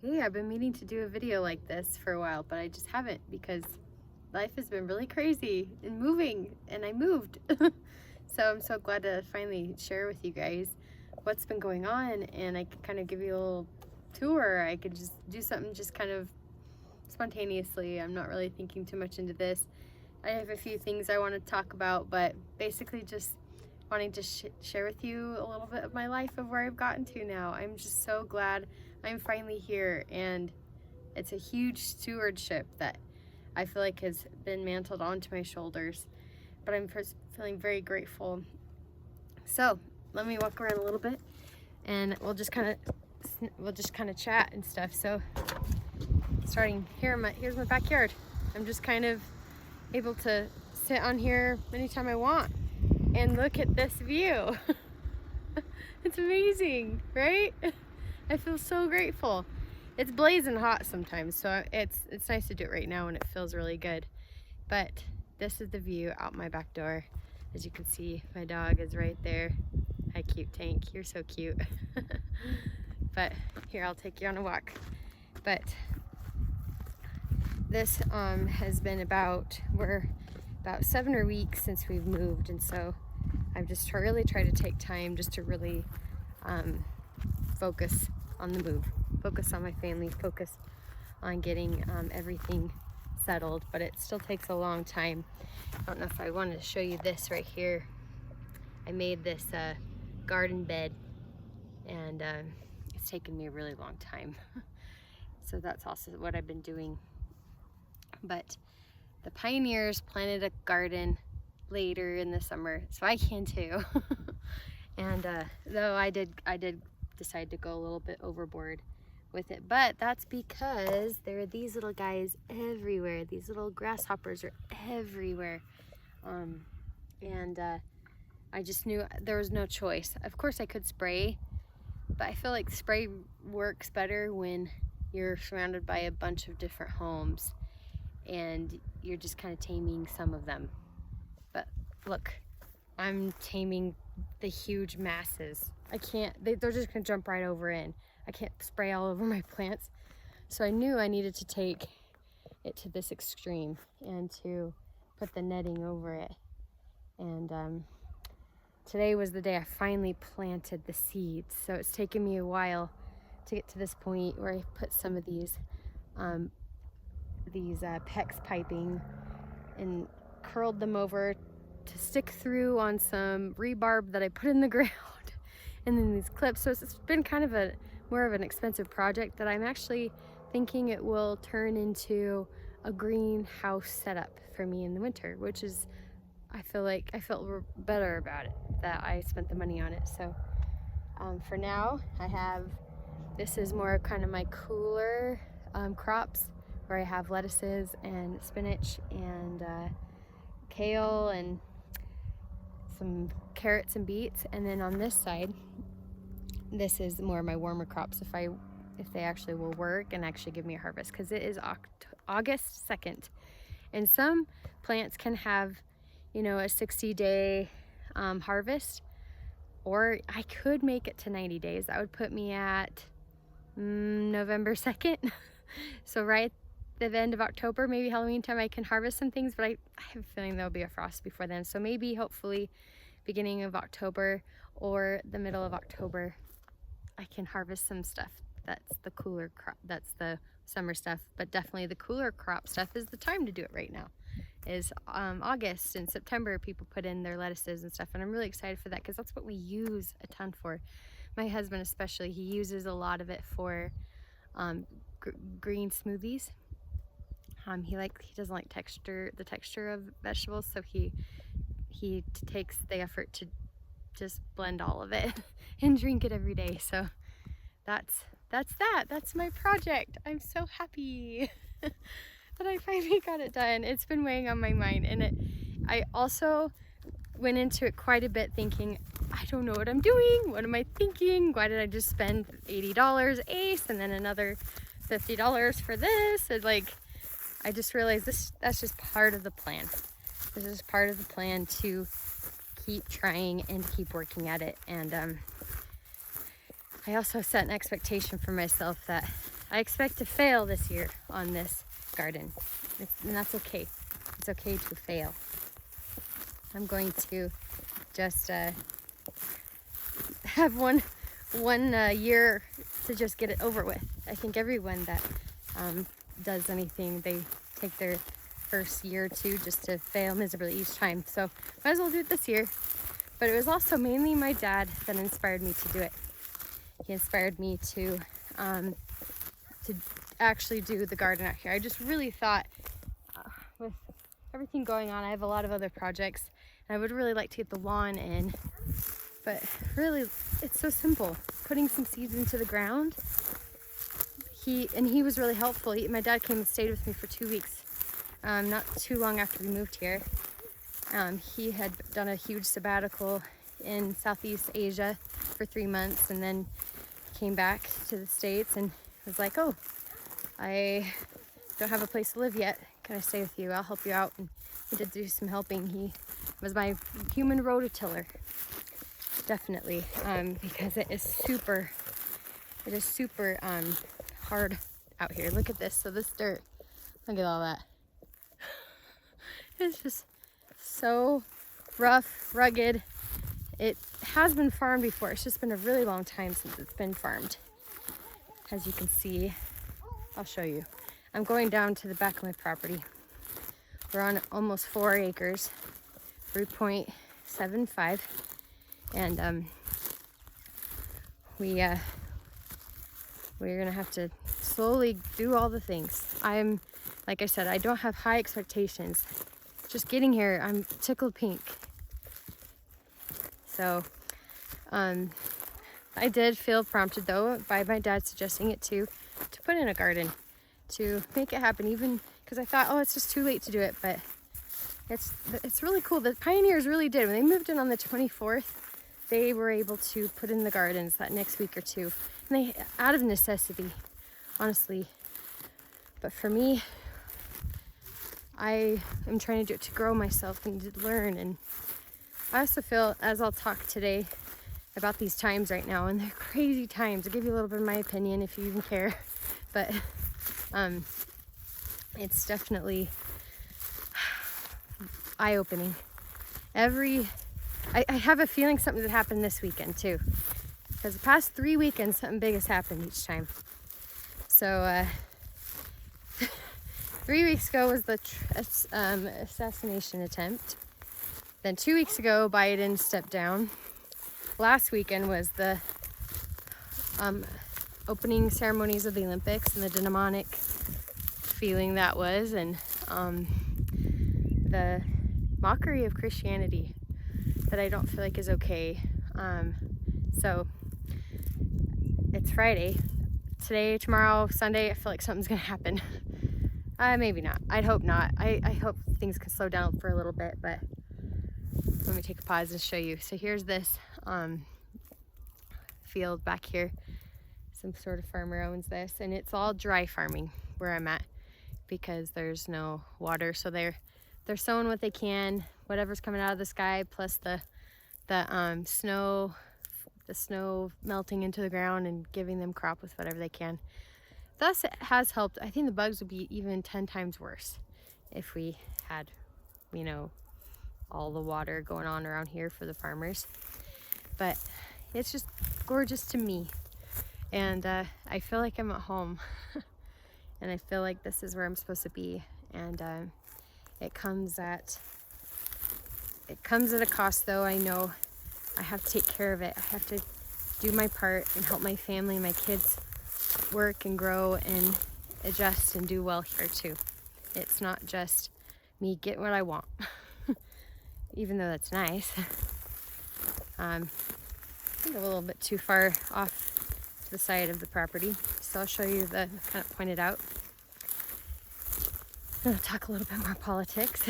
Hey, I've been meaning to do a video like this for a while, but I just haven't because life has been really crazy and moving, and I moved. So I'm so glad to finally share with you guys what's been going on, and I can kind of give you a little tour. I could just do something just kind of spontaneously. I'm not really thinking too much into this. I have a few things I want to talk about, but basically just wanting to share with you a little bit of my life, of where I've gotten to now. I'm just so glad I'm finally here, and it's a huge stewardship that I feel like has been mantled onto my shoulders, but I'm feeling very grateful. So let me walk around a little bit, and we'll just kind of chat and stuff. So starting here, here's my backyard. I'm just kind of able to sit on here anytime I want and look at this view. It's amazing, right? I feel so grateful. It's blazing hot sometimes, so it's nice to do it right now when it feels really good. But this is the view out my back door. As you can see, my dog is right there. Hi, cute Tank, you're so cute. But here, I'll take you on a walk. But this has been we're about 7 weeks since we've moved, and so I've just really tried to take time just to really focus on the move, focus on my family, focus on getting everything settled, but it still takes a long time. I don't know if I wanted to show you this right here. I made this garden bed, and it's taken me a really long time. So that's also what I've been doing. But the pioneers planted a garden later in the summer, so I can too. And though I did decide to go a little bit overboard with it, but that's because there are these little guys everywhere. These little grasshoppers are everywhere, and I just knew there was no choice. Of course I could spray, but I feel like spray works better when you're surrounded by a bunch of different homes and you're just kind of taming some of them. But look, I'm taming the huge masses. I can't, they're just gonna jump right over in. I can't spray all over my plants. So I knew I needed to take it to this extreme and to put the netting over it. And today was the day I finally planted the seeds. So it's taken me a while to get to this point where I put some of these PEX piping and curled them over to stick through on some rebarb that I put in the ground, and then these clips. So it's been kind of more of an expensive project that I'm actually thinking it will turn into a greenhouse setup for me in the winter, which is, I felt better about it that I spent the money on it. So for now, this is more kind of my cooler crops, where I have lettuces and spinach and kale and some carrots and beets. And then on this side, this is more my warmer crops, if they actually will work and actually give me a harvest, because it is August 2nd, and some plants can have, a 60-day harvest, or I could make it to 90 days. That would put me at November 2nd. So right at the end of October, maybe Halloween time, I can harvest some things, but I have a feeling there'll be a frost before then. So maybe, hopefully, beginning of October or the middle of October, I can harvest some stuff. That's the cooler crop, that's the summer stuff, but definitely the cooler crop stuff is the time to do it right now. Is August and September, people put in their lettuces and stuff, and I'm really excited for that, because that's what we use a ton for. My husband especially, he uses a lot of it for green smoothies. He doesn't like the texture of vegetables, so he takes the effort to just blend all of it and drink it every day. So that's my project. I'm so happy that I finally got it done. It's been weighing on my mind, and I also went into it quite a bit thinking, I don't know what I'm doing. What am I thinking? Why did I just spend $80 Ace and then another $50 for this? And I just realized that's just part of the plan. This is part of the plan to keep trying and keep working at it. And I also set an expectation for myself that I expect to fail this year on this garden, and that's okay. It's okay to fail. I'm going to just have one year to just get it over with. I think everyone that does anything, they take their first year or two just to fail miserably each time. So might as well do it this year. But it was also mainly my dad that inspired me to do it. He inspired me to actually do the garden out here. I just really thought, with everything going on, I have a lot of other projects, and I would really like to get the lawn in. But really, it's so simple. Putting some seeds into the ground. He was really helpful. My dad came and stayed with me for 2 weeks, not too long after we moved here. He had done a huge sabbatical in Southeast Asia for 3 months, and then came back to the States and was like, oh, I don't have a place to live yet. Can I stay with you? I'll help you out. And he did do some helping. He was my human rototiller. Definitely, because it is super hard out here. Look at this. So this dirt, look at all that. It's just so rough, rugged. It has been farmed before. It's just been a really long time since it's been farmed. As you can see, I'll show you. I'm going down to the back of my property. We're on almost 4 acres, 3.75. And we're gonna have to slowly do all the things. Like I said, I don't have high expectations. Just getting here, I'm tickled pink. So I did feel prompted though by my dad suggesting it to put in a garden, to make it happen, even because I thought, oh, it's just too late to do it. But it's really cool. The pioneers really did. When they moved in on the 24th, they were able to put in the gardens that next week or two. And they, out of necessity, honestly. But for me, I am trying to do it to grow myself and to learn. And I also feel, as I'll talk today about these times right now, and they're crazy times. I'll give you a little bit of my opinion if you even care. But it's definitely eye-opening. I have a feeling something that happened this weekend too, because the past 3 weekends something big has happened each time. So 3 weeks ago was the assassination attempt. Then 2 weeks ago Biden stepped down. Last weekend was the opening ceremonies of the Olympics, and the demonic feeling that was, and the mockery of Christianity that I don't feel like is okay. So it's Friday. Today, tomorrow, Sunday, I feel like something's gonna happen. Maybe not. I'd hope not. I hope things can slow down for a little bit, but let me take a pause and show you. So here's this field back here. Some sort of farmer owns this, and it's all dry farming where I'm at because there's no water. So they're sowing what they can, whatever's coming out of the sky, plus the snow melting into the ground and giving them crop with whatever they can. Thus, it has helped. I think the bugs would be even 10 times worse if we had, all the water going on around here for the farmers. But it's just gorgeous to me, and I feel like I'm at home, and I feel like this is where I'm supposed to be. And it comes at a cost, though. I know I have to take care of it. I have to do my part and help my family, my kids work and grow and adjust and do well here too. It's not just me get what I want, even though that's nice. I think a little bit too far off to the side of the property, so I'll show you the kind of point it out. I'm gonna talk a little bit more politics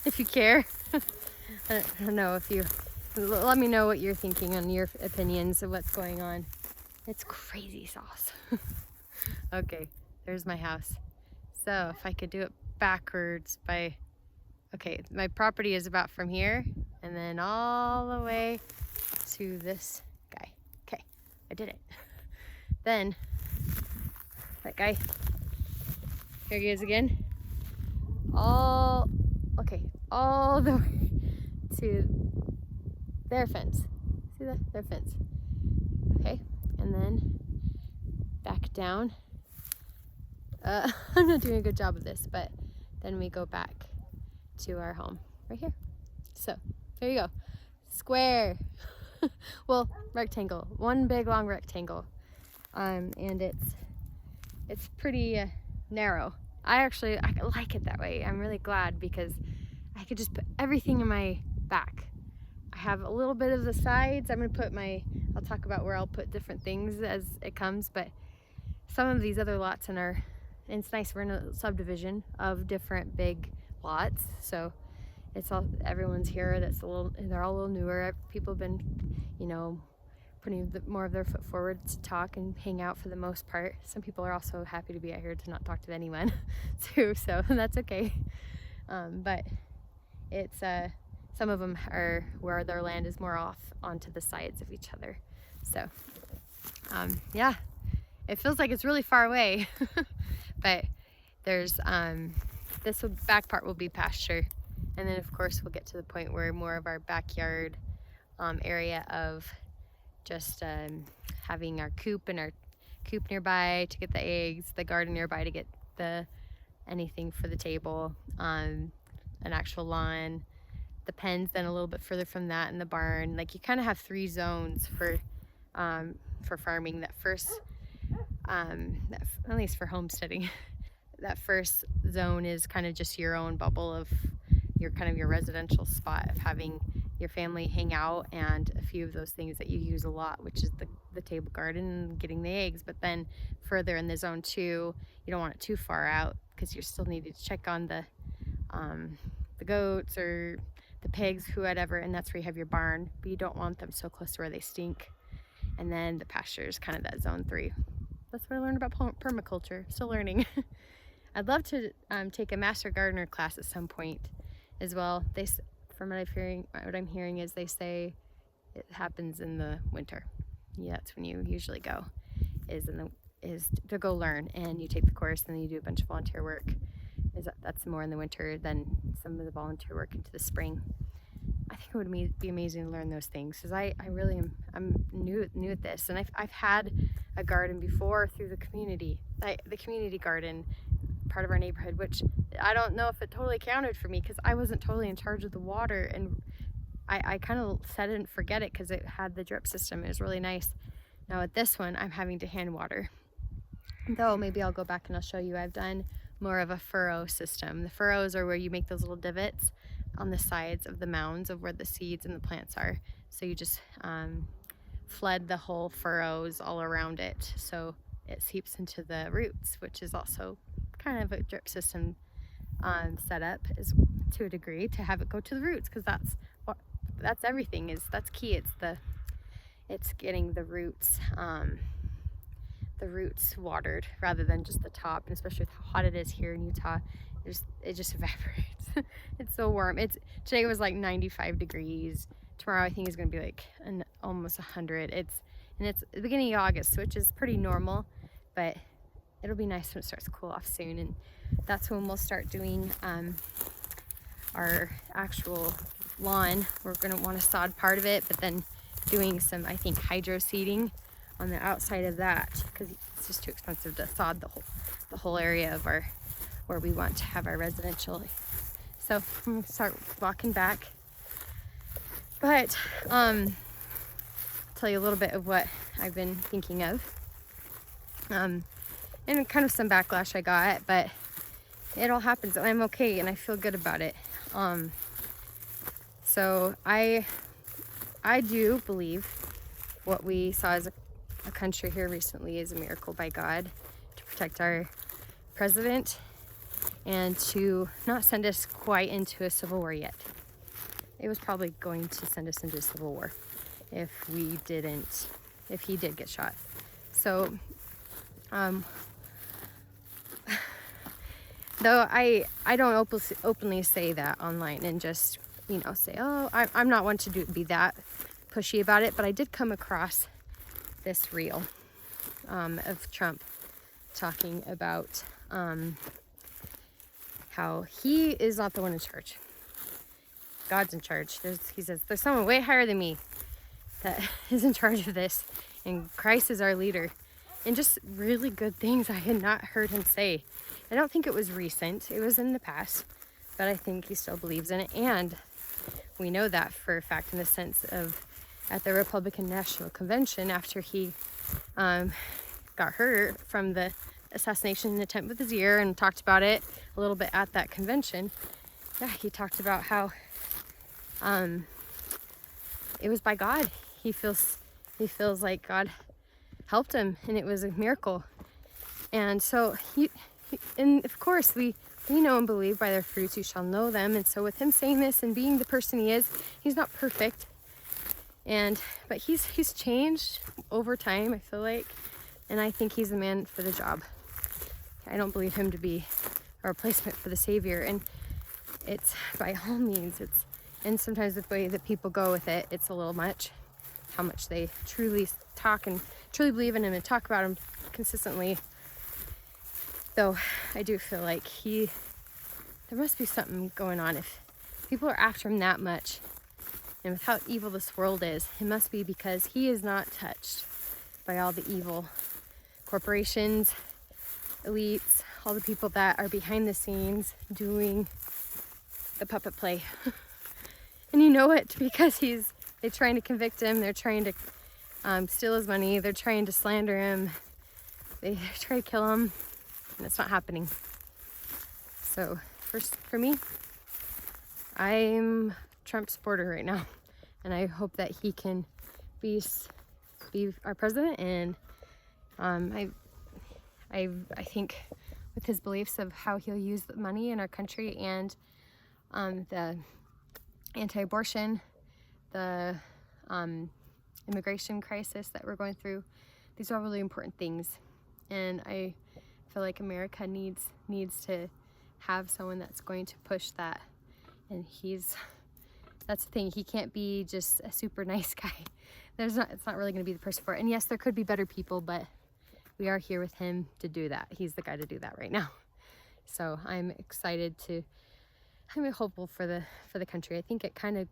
if you care. I don't know if you let me know what you're thinking on your opinions of what's going on. It's crazy sauce. Okay, there's my house. So if I could do it backwards okay, my property is about from here and then all the way to this guy. Okay, I did it. Then That guy. Here he is again. Okay, all the way to their fence. See that? Their fence. Okay, and then back down. I'm not doing a good job of this, but then we go back to our home right here. So there you go. Square. Well, rectangle. One big long rectangle. And it's pretty narrow. I like it that way. I'm really glad because I could just put everything in my back. I have a little bit of the sides. I'll talk about where I'll put different things as it comes, but some of these other lots and it's nice, we're in a subdivision of different big lots, so everyone's here they're all a little newer. People have been, putting more of their foot forward to talk and hang out for the most part. Some people are also happy to be out here to not talk to anyone too, so that's okay. But it's some of them are where their land is more off onto the sides of each other. So yeah, it feels like it's really far away. But there's this back part will be pasture, and then of course we'll get to the point where more of our backyard area of just having our coop nearby to get the eggs, the garden nearby to get anything for the table, an actual lawn, the pens then a little bit further from that, in the barn. Like, you kind of have 3 zones for farming. That first, at least for homesteading, that first zone is kind of just your own bubble of your residential spot of having your family hang out, and a few of those things that you use a lot, which is the table garden and getting the eggs. But then further in the zone 2, you don't want it too far out because you're still needing to check on the goats or the pigs, whatever, and that's where you have your barn, but you don't want them so close to where they stink. And then the pasture is kind of that zone 3. That's what I learned about permaculture. Still learning. I'd love to take a master gardener class at some point as well. From what I'm hearing is they say it happens in the winter. Yeah, that's when you usually go, is to go learn, and you take the course and then you do a bunch of volunteer work. That's more in the winter than some of the volunteer work into the spring. I think it would be amazing to learn those things, because I'm new at this, and I've had a garden before through the community garden, part of our neighborhood, which I don't know if it totally counted for me because I wasn't totally in charge of the water, and I kind of set it and forget it because it had the drip system. It was really nice. Now at this one, I'm having to hand water, though maybe I'll go back and I'll show you. I've done more of a furrow system. The furrows are where you make those little divots on the sides of the mounds of where the seeds and the plants are. So you just flood the whole furrows all around it, so it seeps into the roots, which is also kind of a drip system setup, is to a degree, to have it go to the roots, because that's everything. That's key. It's getting the roots watered rather than just the top, and especially with how hot it is here in Utah, it just evaporates. It's so warm. Today was like 95 degrees. Tomorrow I think is going to be like almost 100. It's the beginning of August, which is pretty normal, but it'll be nice when it starts to cool off soon, and that's when we'll start doing our actual lawn. We're going to want to sod part of it, but then doing some, I think, hydro seeding on the outside of that, because it's just too expensive to sod the whole area of where we want to have our residential. So I'm going to start walking back, but tell you a little bit of what I've been thinking of, and kind of some backlash I got, but it all happens and I'm okay and I feel good about it. So I do believe what we saw as a country here recently is a miracle by God to protect our president and to not send us quite into a civil war yet. It was probably going to send us into a civil war if he did get shot. So though I don't openly say that online and just say, oh, I'm not one to be that pushy about it, but I did come across this reel of Trump talking about how he is not the one in charge. God's in charge. He says, there's someone way higher than me that is in charge of this, and Christ is our leader. And just really good things I had not heard him say. I don't think it was recent. It was in the past, but I think he still believes in it. And we know that for a fact in the sense of at the Republican National Convention, after he got hurt from the assassination attempt with his ear and talked about it a little bit at that convention. Yeah, he talked about how it was by God. He feels like God helped him, and it was a miracle. And so and of course we know and believe by their fruits you shall know them. And so with him saying this and being the person he is, he's not perfect, but he's changed over time, I feel like, and I think he's the man for the job. I don't believe him to be a replacement for the Savior, and it's by all means, and sometimes the way that people go with it, it's a little much, how much they truly talk and truly believe in him and talk about him consistently. Though I do feel like there must be something going on if people are after him that much, and with how evil this world is, it must be because he is not touched by all the evil corporations, elites, all the people that are behind the scenes doing the puppet play. And you know it because they're trying to convict him, they're trying to steal his money, they're trying to slander him, they try to kill him, and it's not happening. So for me, I'm Trump supporter right now, and I hope that he can be our president. And I think with his beliefs of how he'll use the money in our country, and the anti-abortion, the immigration crisis that we're going through, these are all really important things, and I feel like America needs to have someone that's going to push that. And that's the thing, he can't be just a super nice guy. It's not really going to be the person for it. And yes, there could be better people, but we are here with him to do that. He's the guy to do that right now. So I'm excited I'm hopeful for the country. I think it kind of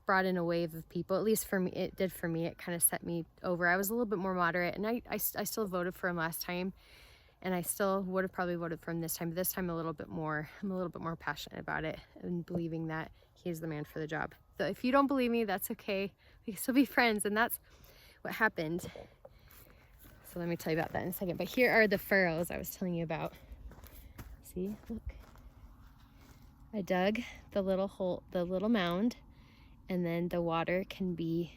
brought in a wave of people, at least for me, it did for me. It kind of set me over. I was a little bit more moderate, and I still voted for him last time, and I still would have probably voted for him this time, but this time I'm a little bit more passionate about it and believing that he's the man for the job. So if you don't believe me, that's okay. We can still be friends, and that's what happened. So let me tell you about that in a second. But here are the furrows I was telling you about. See, look. I dug the little hole, the little mound, and then the water can be,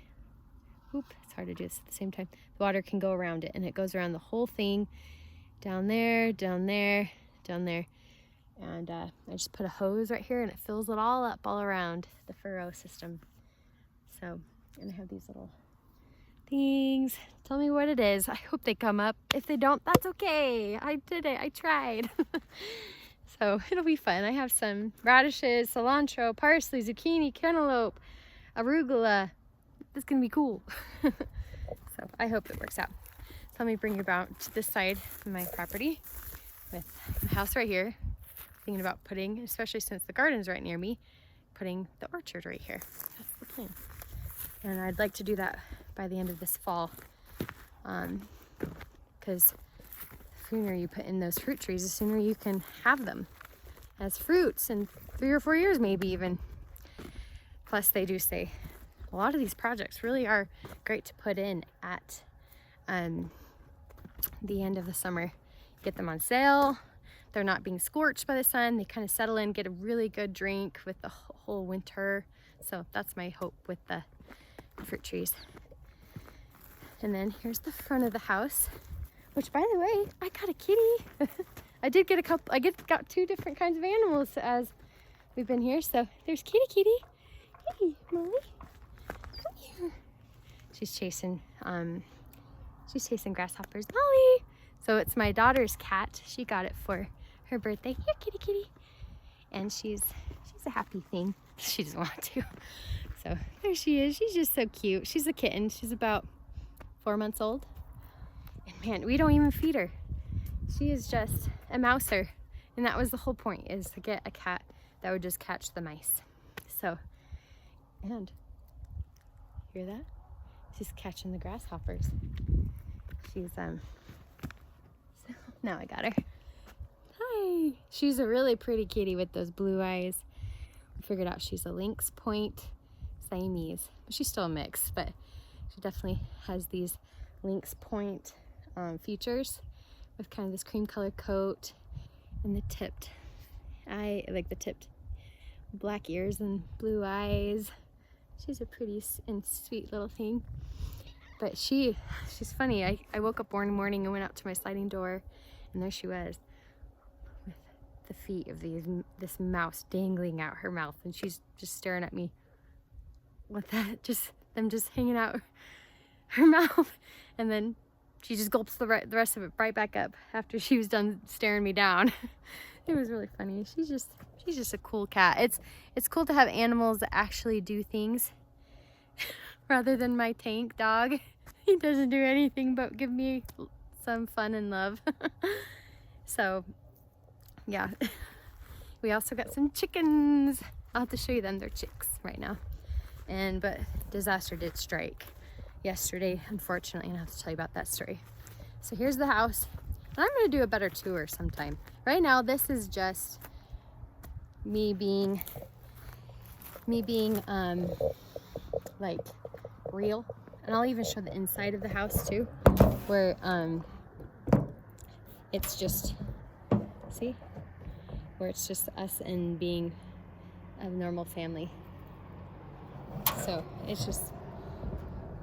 it's hard to do this at the same time. The water can go around it, and it goes around the whole thing, down there, down there, down there. And I just put a hose right here, and it fills it all up all around the furrow system. So, and I have these little things. Tell me what it is. I hope they come up. If they don't, that's okay. I did it. I tried. So it'll be fun. I have some radishes, cilantro, parsley, zucchini, cantaloupe, arugula. This is gonna be cool. So I hope it works out. So let me bring you about to this side of my property with the house right here. Thinking about putting, especially since the garden's right near me, putting the orchard right here. That's the plan. And I'd like to do that by the end of this fall, because the sooner you put in those fruit trees, the sooner you can have them as fruits in 3 or 4 years, maybe even. Plus, they do say a lot of these projects really are great to put in at the end of the summer. Get them on sale. They're not being scorched by the sun. They kind of settle in, get a really good drink with the whole winter. So that's my hope with the fruit trees. And then here's the front of the house, which, by the way, I got a kitty. I did get a couple. Got 2 different kinds of animals as we've been here. So there's kitty. Hey, Molly, come here. She's chasing grasshoppers. Molly. So it's my daughter's cat. She got it for her birthday. Here, kitty. And she's a happy thing. She doesn't want to. So there she is. She's just so cute. She's a kitten. She's about 4 months old. And man, we don't even feed her. She is just a mouser. And that was the whole point, is to get a cat that would just catch the mice. So, and hear that? She's catching the grasshoppers. She's, so now I got her. Hi. She's a really pretty kitty with those blue eyes. We figured out she's a lynx point Siamese. She's still a mix, but she definitely has these lynx point features with kind of this cream colored coat and the tipped black ears and blue eyes. She's a pretty and sweet little thing. But she's funny. I woke up one morning and went out to my sliding door, and there she was with the feet of this mouse dangling out her mouth, and she's just staring at me with that, them just hanging out her mouth, and then she just gulps the rest of it right back up after she was done staring me down. It was really funny. She's just a cool cat. It's cool to have animals that actually do things rather than my tank dog. He doesn't do anything but give me some fun and love. So yeah, we also got some chickens. I'll have to show you them. They're chicks right now. But disaster did strike yesterday, unfortunately, and I have to tell you about that story. So here's the house. I'm gonna do a better tour sometime. Right now, this is just me being like real, and I'll even show the inside of the house too, where it's just, see, where it's just us and being a normal family. So it's just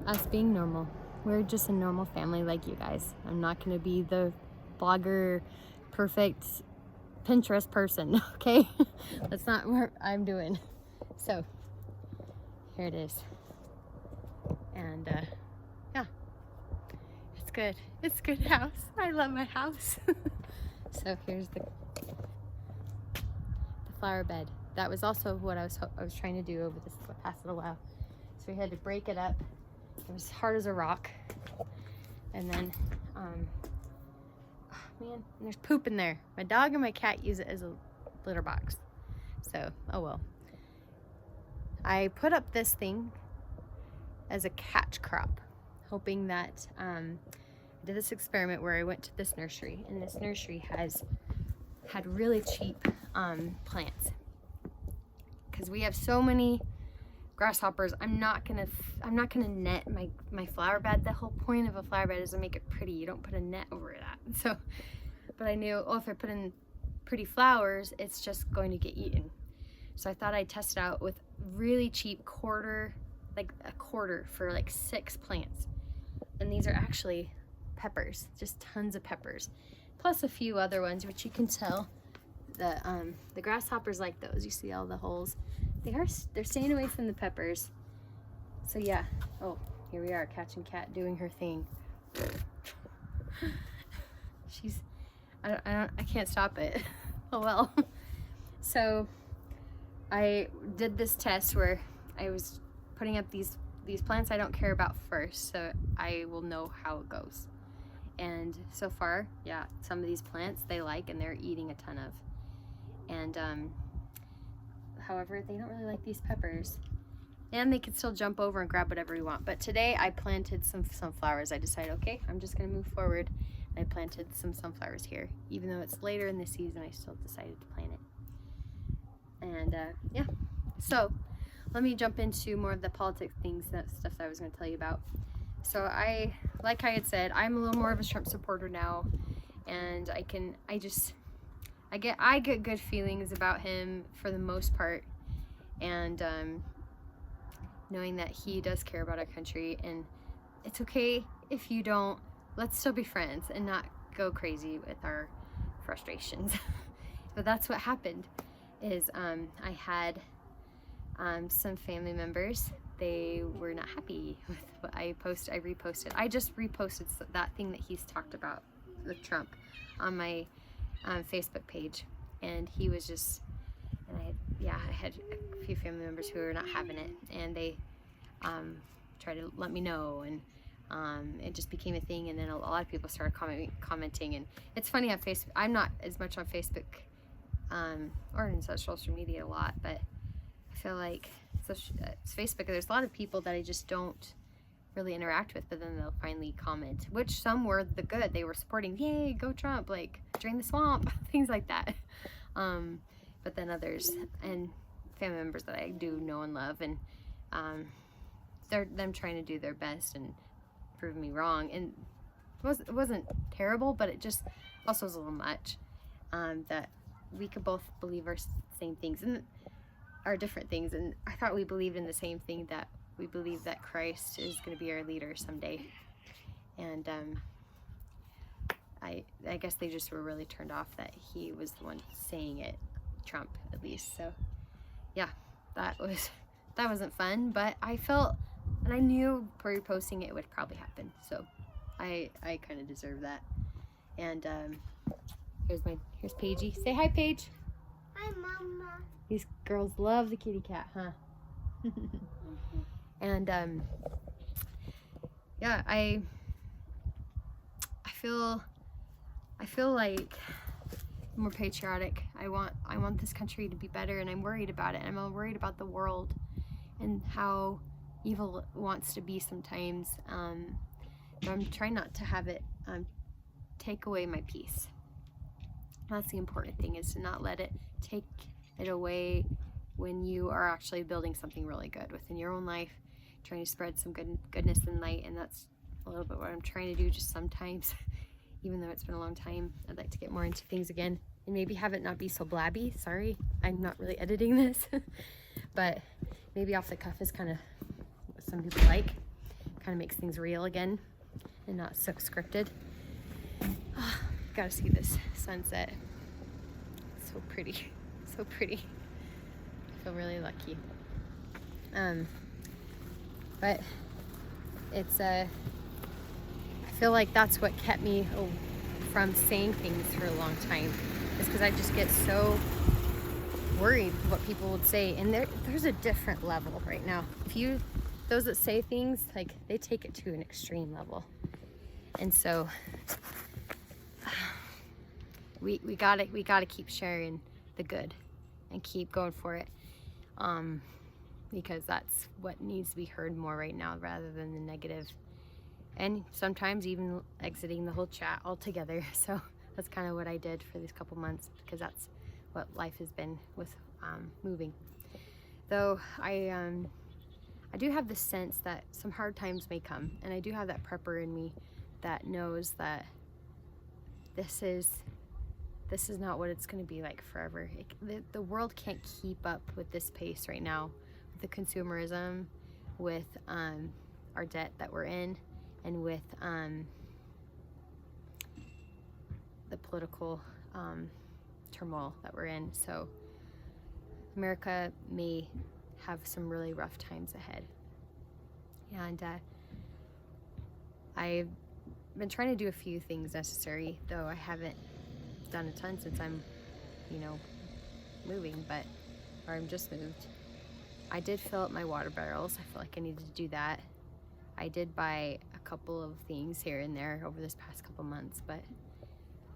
us being normal. We're just a normal family like you guys. I'm not gonna be the blogger, perfect Pinterest person, okay? That's not what I'm doing. So here it is. And yeah, it's good. It's a good house. I love my house. So here's the flower bed. That was also what I was trying to do over this past little while. So we had to break it up. It was hard as a rock. And then, man, there's poop in there. My dog and my cat use it as a litter box. So, oh well. I put up this thing as a catch crop, hoping that, I did this experiment where I went to this nursery, and this nursery had really cheap plants. Because we have so many grasshoppers, I'm not gonna net my flower bed. The whole point of a flower bed is to make it pretty. You don't put a net over that. So, but I knew, if I put in pretty flowers, it's just going to get eaten. So I thought I'd test it out with really cheap quarter for like 6 plants. And these are actually peppers, just tons of peppers, plus a few other ones, which you can tell the grasshoppers like those. You see all the holes. They're staying away from the peppers. So yeah. Oh, here we are, catching cat doing her thing. I can't stop it. Oh well. So I did this test where I was putting up these plants I don't care about first, so I will know how it goes. And so far, yeah, some of these plants they like and they're eating a ton of. And however, they don't really like these peppers. And they can still jump over and grab whatever we want. But today I planted some sunflowers. I decided, okay, I'm just gonna move forward. And I planted some sunflowers here. Even though it's later in the season, I still decided to plant it. And yeah, so let me jump into more of the politics things, that stuff that I was gonna tell you about. So like I had said, I'm a little more of a Trump supporter now. And I get good feelings about him for the most part, and knowing that he does care about our country, and it's okay if you don't. Let's still be friends and not go crazy with our frustrations. But that's what happened. Is I had some family members. They were not happy with what I posted. I reposted. I just reposted that thing that he's talked about with Trump on my Facebook page, and he was just, and I had a few family members who were not having it, and they tried to let me know, and It just became a thing, and then a lot of people started commenting. And it's funny how Facebook, I'm not as much on Facebook or in social media a lot, but I feel like it's Facebook. There's a lot of people that I just don't really interact with, but then they'll finally comment, which some were the good. They were supporting, yay, go Trump, like drain the swamp, things like that. But then others and family members that I do know and love, and they're them trying to do their best and prove me wrong. And it wasn't terrible, but it just also was a little much. That we could both believe our same things and our different things, and I thought we believed in the same thing, that we believe that Christ is going to be our leader someday. And I guess they just were really turned off that he was the one saying it, Trump at least. So yeah, that wasn't fun, but I felt, and I knew reposting it would probably happen, so I kind of deserve that. And here's Paigey. Say hi, Paige. Hi, Mama. These girls love the kitty cat, huh? And yeah, I feel like more patriotic. I want this country to be better, and I'm worried about it. I'm worried about the world and how evil it wants to be sometimes. But I'm trying not to have it take away my peace. That's the important thing, is to not let it take it away when you are actually building something really good within your own life, trying to spread some goodness and light. And that's a little bit what I'm trying to do just sometimes. Even though it's been a long time, I'd like to get more into things again and maybe have it not be so blabby. Sorry, I'm not really editing this. But maybe off the cuff is kind of what some people like. Kind of makes things real again and not so scripted. Oh, gotta see this sunset. So pretty, so pretty. I feel really lucky. But it's I feel like that's what kept me from saying things for a long time, is because I just get so worried what people would say. And there's a different level right now. Those that say things, like, they take it to an extreme level. And so we gotta keep sharing the good and keep going for it, because that's what needs to be heard more right now, rather than the negative. And sometimes even exiting the whole chat altogether. So that's kind of what I did for these couple months, because that's what life has been with moving. Though I do have the sense that some hard times may come, and I do have that prepper in me that knows that this is not what it's going to be like forever. The world can't keep up with this pace right now, with the consumerism, with our debt that we're in, and with the political turmoil that we're in. So America may have some really rough times ahead. And I've been trying to do a few things necessary, though I haven't done a ton since I'm, moving, or I'm just moved. I did fill up my water barrels. I feel like I needed to do that. I did buy a couple of things here and there over this past couple months, but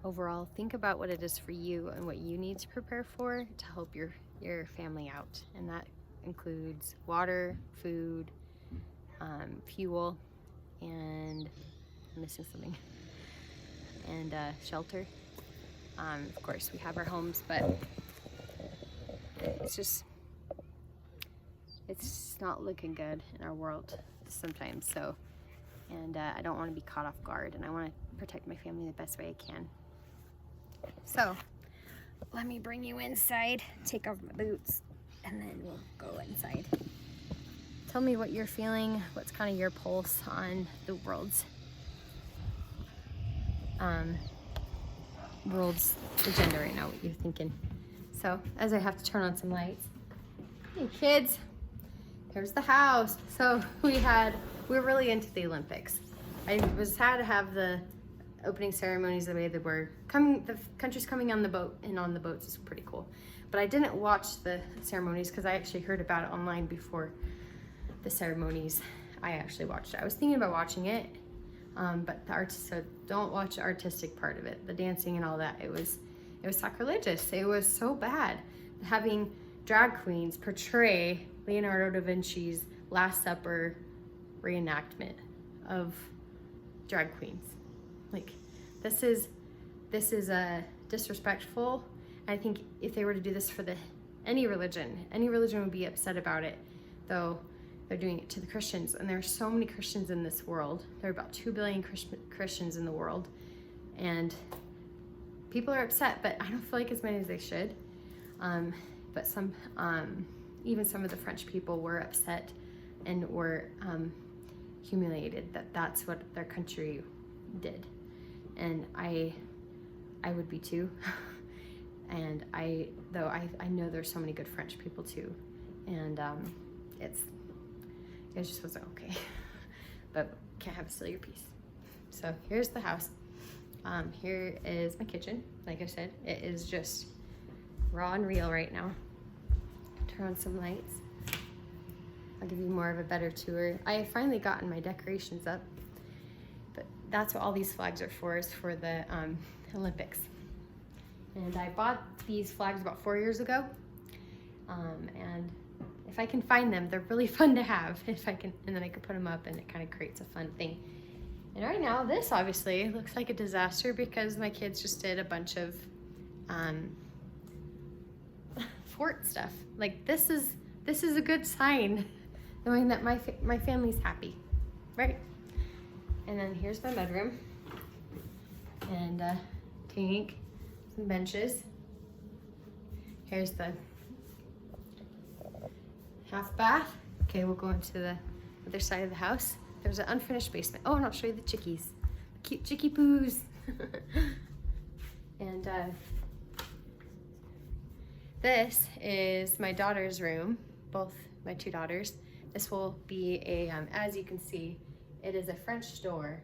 overall, think about what it is for you and what you need to prepare for to help your family out. And that includes water, food, fuel, and I'm missing something, and shelter. Of course, we have our homes, but it's not looking good in our world sometimes. So, and I don't want to be caught off guard, and I want to protect my family the best way I can. So let me bring you inside, take off my boots, and then we'll go inside. Tell me what you're feeling. What's kind of your pulse on the world's agenda right now, what you're thinking. So as I have to turn on some lights. Hey kids, here's the house. So we're really into the Olympics. I was sad to have the opening ceremonies the way they were. The country's coming on the boat, and on the boats is pretty cool. But I didn't watch the ceremonies because I actually heard about it online before the ceremonies. I actually watched it. I was thinking about watching it, But the artist, so don't watch the artistic part of it, the dancing and all that. It was sacrilegious. It was so bad. Having drag queens portray Leonardo da Vinci's Last Supper reenactment of drag queens. Like, this is disrespectful. I think if they were to do this for any religion would be upset about it, though they're doing it to the Christians. And there are so many Christians in this world. There are about 2 billion Christians in the world, and people are upset, but I don't feel like as many as they should. But some, even some of the French people were upset and were humiliated that that's what their country did. And I would be too. And I know there's so many good French people too. And it just wasn't okay. But can't have a sillier piece. So here's the house. Here is my kitchen. Like I said, it is just raw and real right now. Turn on some lights. I'll give you more of a better tour. I have finally gotten my decorations up, but that's what all these flags are for, is for the Olympics. And I bought these flags about 4 years ago. And if I can find them, they're really fun to have. If I can, and then I can put them up, and it kind of creates a fun thing. And right now, this obviously looks like a disaster because my kids just did a bunch of fort stuff. Like, this is a good sign, knowing that my family's happy, right? And then here's my bedroom, and tank, some benches. Here's the half bath. Okay, we'll go into the other side of the house. There's an unfinished basement. Oh, and I'll show you the chickies. Cute chickie poos. And this is my daughter's room, both my 2 daughters. This will be a, as you can see, it is a French door.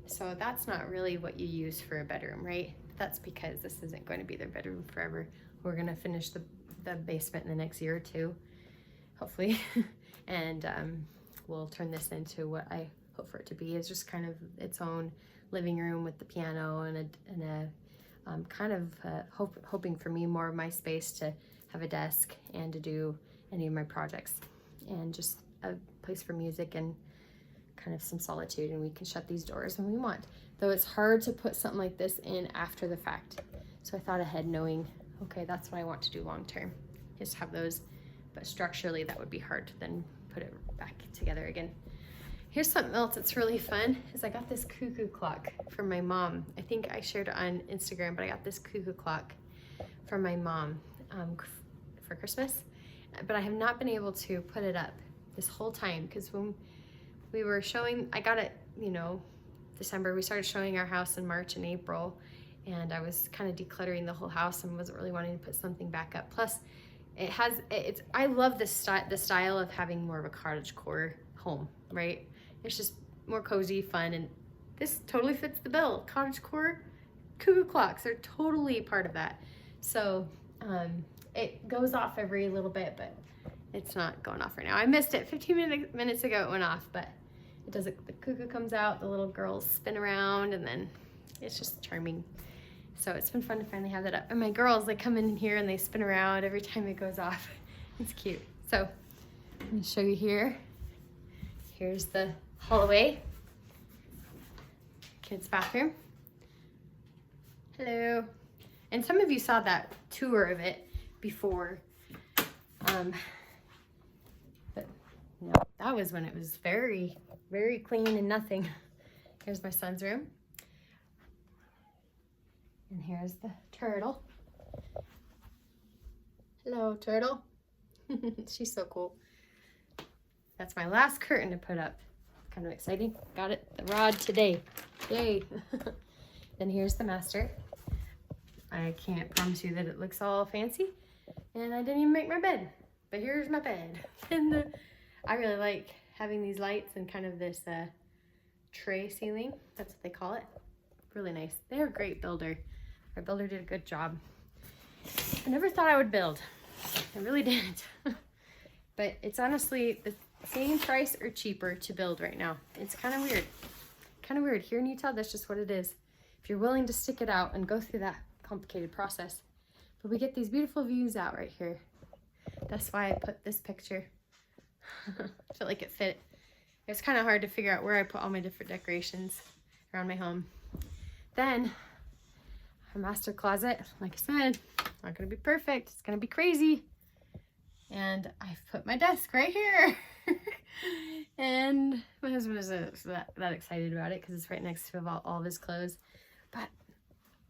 So that's not really what you use for a bedroom, right? That's because this isn't going to be their bedroom forever. We're gonna finish the basement in the next year or 2, hopefully. And we'll turn this into what I hope for it to be, is just kind of its own living room with the piano and a kind of hoping for me more of my space to have a desk and to do any of my projects, and just a place for music and kind of some solitude, and we can shut these doors when we want. Though it's hard to put something like this in after the fact. So I thought ahead, knowing, okay, that's what I want to do long term, just have those, but structurally that would be hard to then put it back together again. Here's something else that's really fun, is I got this cuckoo clock from my mom. I think I shared it on Instagram, but I got this cuckoo clock from my mom for Christmas. But I have not been able to put it up this whole time, because when we were showing, I got it, you know, December. We started showing our house in March and April, and I was kind of decluttering the whole house and wasn't really wanting to put something back up. Plus, I love the style of having more of a cottagecore home, right? It's just more cozy, fun, and this totally fits the bill. Cottagecore cuckoo clocks are totally part of that. So it goes off every little bit, but it's not going off right now. I missed it 15 minutes ago. It went off, but it does. The cuckoo comes out, the little girls spin around, and then it's just charming. So it's been fun to finally have that up. And my girls, they come in here and they spin around every time it goes off. It's cute. So let me show you here. Here's the hallway. Kids' bathroom. Hello. And some of you saw that tour of it before. But you know, that was when it was very, very clean and nothing. Here's my son's room. And here's the turtle. Hello, turtle. She's so cool. That's my last curtain to put up. Kind of exciting. Got it, the rod today. Yay. Then here's the master. I can't promise you that it looks all fancy. And I didn't even make my bed. But here's my bed. And I really like having these lights and kind of this tray ceiling. That's what they call it. Really nice. They're a great builder. Our builder did a good job. I never thought I would build. I really didn't. But it's honestly the same price or cheaper to build right now. It's kind of weird. kind of weird. Here in Utah, that's just what it is. If you're willing to stick it out and go through that complicated process. But we get these beautiful views out right here. That's why I put this picture. I felt like it fit. It's kind of hard to figure out where I put all my different decorations around my home. Then, our master closet, like I said, not gonna be perfect. It's gonna be crazy. And I've put my desk right here. And my husband isn't that excited about it because it's right next to all of his clothes. But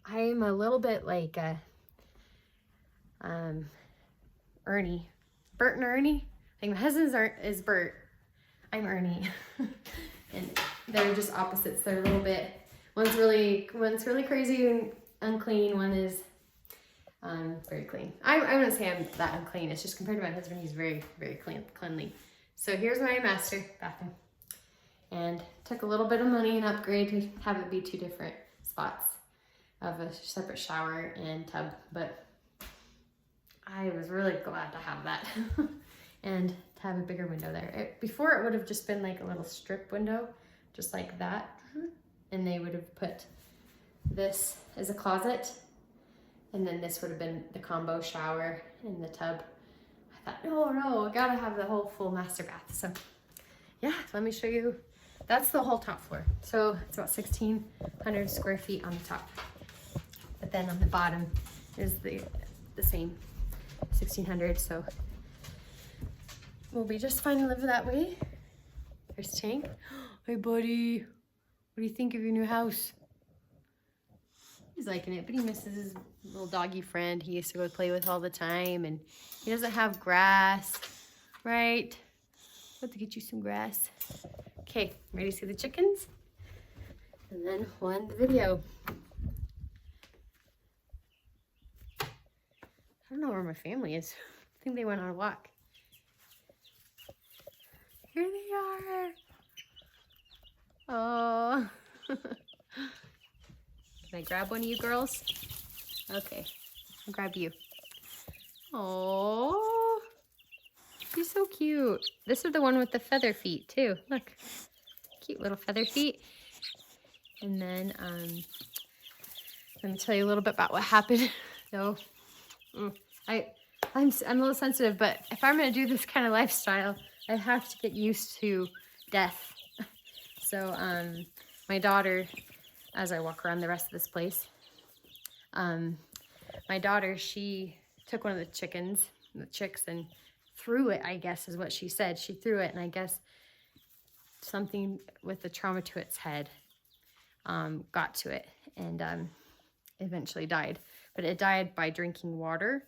I'm a little bit like Ernie. Bert and Ernie. I think my husband's is Bert. I'm Ernie. And they're just opposites. They're a little bit, one's really crazy and unclean. One is very clean. I wouldn't say I'm that unclean. It's just compared to my husband, he's very, very cleanly. So here's my master bathroom. And took a little bit of money and upgrade to have it be 2 different spots of a separate shower and tub. But I was really glad to have that. And to have a bigger window there. Before it would have just been like a little strip window, just like that. And they would have put this as a closet. And then this would have been the combo shower and the tub. I thought, no, I gotta have the whole full master bath. So yeah, let me show you. That's the whole top floor. So it's about 1,600 square feet on the top. But then on the bottom is the same 1,600. So we'll be just fine to live that way. There's Tank. Hey buddy, what do you think of your new house? He's liking it, but he misses his little doggy friend he used to go play with all the time, and he doesn't have grass, right? I'll have to get you some grass. Okay, ready to see the chickens? And then we'll end the video. I don't know where my family is. I think they went on a walk. Here they are. Oh. Can I grab one of you girls? Okay, I'll grab you. Oh, you're so cute. This is the one with the feather feet too. Look, cute little feather feet. And then I'm gonna tell you a little bit about what happened. So, I'm a little sensitive, but if I'm gonna do this kind of lifestyle, I have to get used to death. So, my daughter, as I walk around the rest of this place, my daughter, she took one of the chicks, and threw it, I guess is what she said. She threw it, and I guess something with the trauma to its head got to it, and eventually died. But it died by drinking water,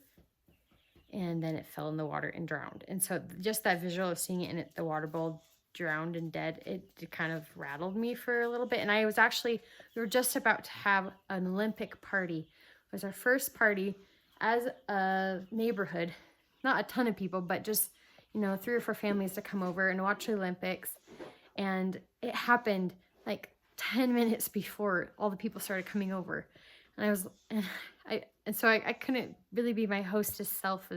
and then it fell in the water and drowned. And so just that visual of seeing it in the water bowl drowned and dead, it kind of rattled me for a little bit. And we were just about to have an Olympic party. It was our first party as a neighborhood, not a ton of people, but just, 3 or 4 families to come over and watch the Olympics. And it happened like 10 minutes before all the people started coming over. And so I couldn't really be my hostess self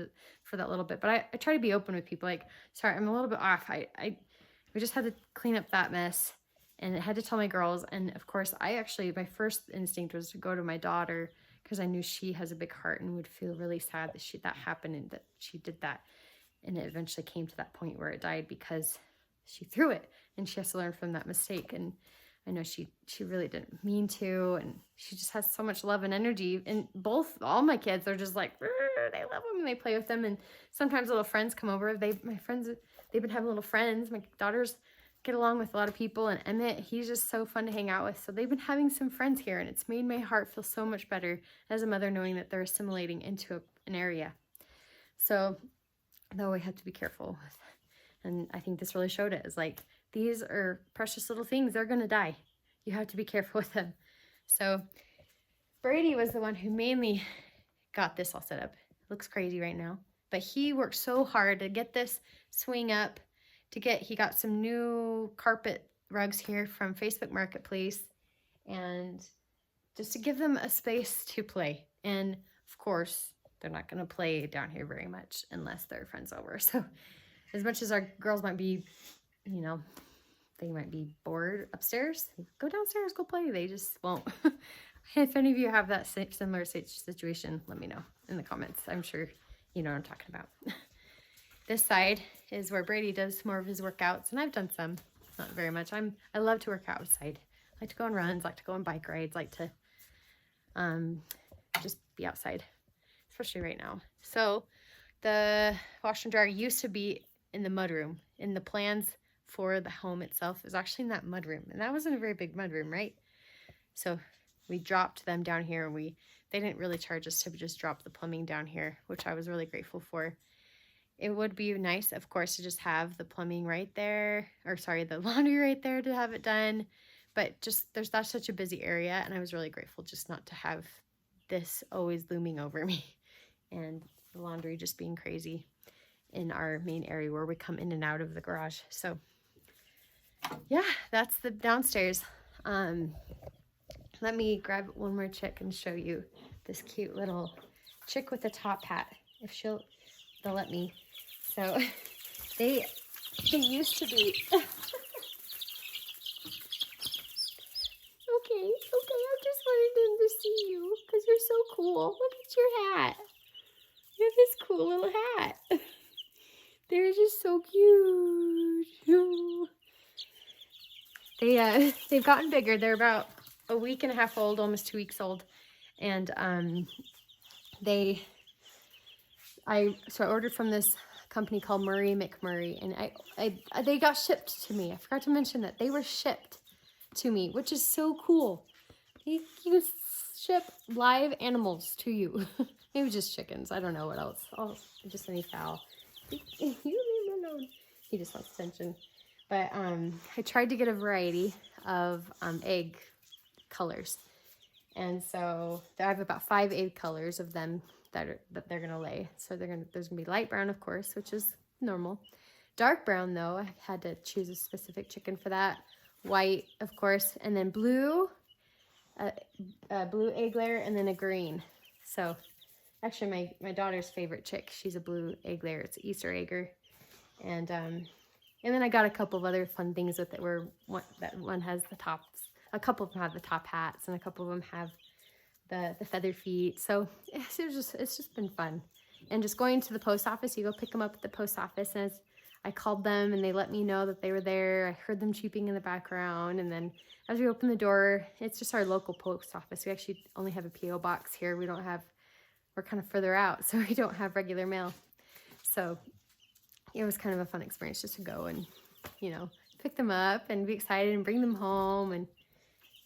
for that little bit, but I try to be open with people. Like, sorry, I'm a little bit off. We just had to clean up that mess, and I had to tell my girls. And of course, my first instinct was to go to my daughter, because I knew she has a big heart and would feel really sad that happened and that she did that. And it eventually came to that point where it died because she threw it, and she has to learn from that mistake. And I know she really didn't mean to, and she just has so much love and energy. And all my kids are just like, they love them and they play with them. And sometimes little friends come over. They've been having little friends. My daughters get along with a lot of people, and Emmett, he's just so fun to hang out with. So they've been having some friends here, and it's made my heart feel so much better as a mother, knowing that they're assimilating into an area. So, though we have to be careful, and I think this really showed it, is like, these are precious little things. They're gonna die. You have to be careful with them. So Brady was the one who mainly got this all set up. It looks crazy right now, but he worked so hard to get this swing up. He got some new carpet rugs here from Facebook Marketplace, and just to give them a space to play. And of course, they're not gonna play down here very much unless their friends over. So as much as our girls might be, they might be bored upstairs. Go downstairs, go play. They just won't. If any of you have that similar situation, let me know in the comments. I'm sure you know what I'm talking about. This side is where Brady does more of his workouts, and I've done some, not very much. I love to work outside. I like to go on runs, like to go on bike rides, like to just be outside, especially right now. So the washer and dryer used to be in the mudroom. In the plans for the home itself is actually in that mudroom, and that wasn't a very big mudroom, right? So we dropped them down here. They didn't really charge us to just drop the plumbing down here, which I was really grateful for. It would be nice, of course, to just have the plumbing right there, or sorry, the laundry right there to have it done. But just that's such a busy area, and I was really grateful just not to have this always looming over me, and the laundry just being crazy in our main area where we come in and out of the garage. So yeah, that's the downstairs. Let me grab one more chick and show you this cute little chick with a top hat, if they'll let me. So they used to be okay, I just wanted them to see you because you're so cool. Look at your hat. You have this cool little hat. They're just so cute. They've gotten bigger. They're about a week and a half old, almost 2 weeks old. And I ordered from this company called Murray McMurray, and they got shipped to me. I forgot to mention that they were shipped to me, which is so cool. You ship live animals to you. Maybe just chickens. I don't know what else. Just any fowl. You leave him alone. He just wants attention. But I tried to get a variety of egg colors, and so I have about 5 egg colors of them that they're gonna lay. So there's gonna be light brown, of course, which is normal. Dark brown, though, I had to choose a specific chicken for that. White, of course, and then blue, blue egg layer, and then a green. So actually, my daughter's favorite chick, she's a blue egg layer. It's an Easter egger, and then I got a couple of other fun things with it. One has the tops. A couple of them have the top hats, and a couple of them have the feather feet. So it's just been fun. And just going to the post office, you go pick them up at the post office, and I called them and they let me know that they were there. I heard them cheeping in the background, and then as we open the door, it's just our local post office. We actually only have a P.O. box here. We're kind of further out, so we don't have regular mail. So it was kind of a fun experience just to go and, pick them up and be excited and bring them home, and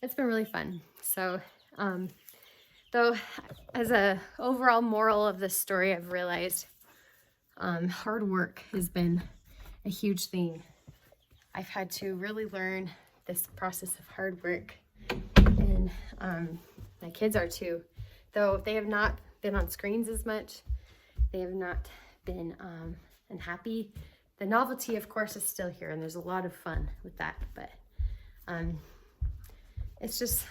it's been really fun. So though, as a overall moral of this story, I've realized hard work has been a huge theme. I've had to really learn this process of hard work, and my kids are too. Though they have not been on screens as much, they have not been unhappy. The novelty, of course, is still here, and there's a lot of fun with that. But I'm just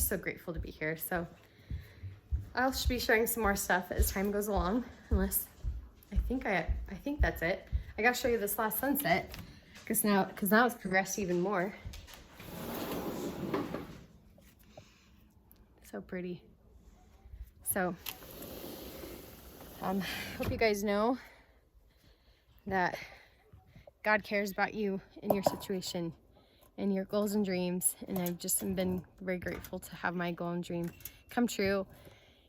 so grateful to be here. So I'll be sharing some more stuff as time goes along, unless I think that's it. I gotta show you this last sunset, because now it's progressed even more. So pretty. So hope you guys know that God cares about you and your situation and your goals and dreams, and I've just been very grateful to have my goal and dream come true.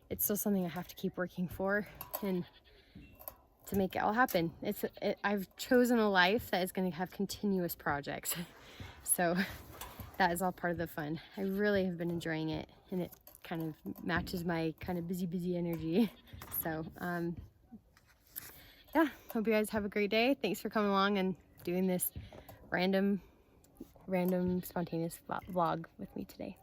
It's still something I have to keep working for and to make it all happen. I've chosen a life that is going to have continuous projects. So that is all part of the fun. I really have been enjoying it, and it kind of matches my kind of busy energy. So yeah, hope you guys have a great day. Thanks for coming along and doing this random spontaneous vlog with me today.